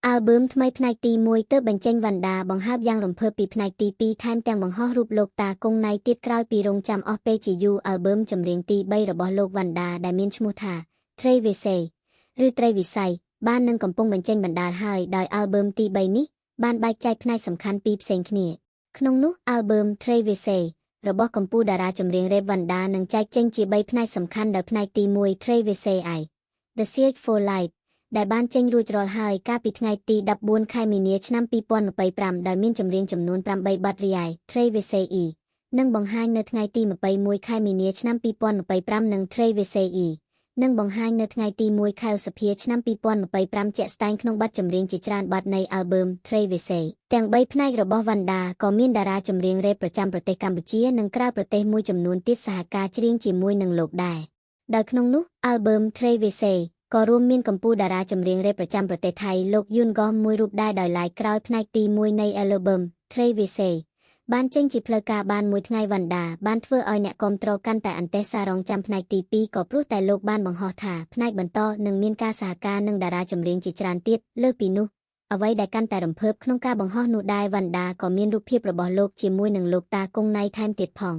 album ថ្មីផ្នែកទី1ទើបបញ្ចេញវណ្ដាបង្ហើបយ៉ាងរំភើបពីផ្នែកទី2ថែមទាំងបង្ហោះរូបលោកតាគង់ណៃទៀតក្រោយពីរងចាំអស់ពេលជាយូរ album ចម្រៀងទី3របស់លោកវណ្ដាដែលមានឈ្មោះថា Travisay ឬត្រីវិស័យបាននឹងកំពុងបញ្ចេញបណ្ដាលហើយដោយ album ទី3នេះបានបែកចែកផ្នែកសំខាន់ពីរផ្សេងគ្នាក្នុងនោះ album Travisay របស់កម្ពុជាតារាចម្រៀង rap វណ្ដានឹងចែកចេញជា3ផ្នែកសំខាន់ដោយផ្នែកទី1 Travisay I The Search for Light ដែលបានចេញរួចរាល់ហើយកាលពីថ្ងៃទី14ខែមីនាឆ្នាំ2025ដោយមានចម្រៀងចំនួន8បទរីឯ Travisay E នឹងបង្ហាញនៅថ្ងៃទី21ខែមីនាឆ្នាំ2025និង Travisay E នឹងបង្ហាញនៅថ្ងៃទី1ខែឧសភាឆ្នាំ2025ជាក់ស្ដែងក្នុងបទចម្រៀងជាច្រើនបទនៃ album Travisay ទាំង3ផ្នែករបស់វណ្ដាក៏មានតារាចម្រៀង rap ប្រចាំប្រទេសកម្ពុជានិងក្រៅប្រទេសមួយចំនួនទៀតសហការច្រៀងជាមួយនឹងលោកដែរដោយក្នុងនោះ album Travisay ក៏រួមមានកម្ពុជាតារាចម្រៀង rap ប្រចាំប្រទេសថៃលោកយួនហ្គមមួយរូបដែរដោយឡែកក្រោយផ្នែកទី1នៃ album Travisay បានចេញជាផ្លូវការបានមួយថ្ងៃវណ្ដាបានធ្វើឲ្យអ្នកគាំទ្រកាន់តែអន្ទះសាររងចាំផ្នែកទី2ក៏ព្រោះតែលោកបានបង្ហោះថាផ្នែកបន្តនឹងមានការសហការនឹងតារាចម្រៀងជាច្រើនទៀតលើសពីនោះអ្វីដែលកាន់តែរំភើបក្នុងការបង្ហោះនោះដែរវណ្ដាក៏មានរូបភាពរបស់លោកជាមួយនឹងលោកតាគង់ណៃថែមទៀតផង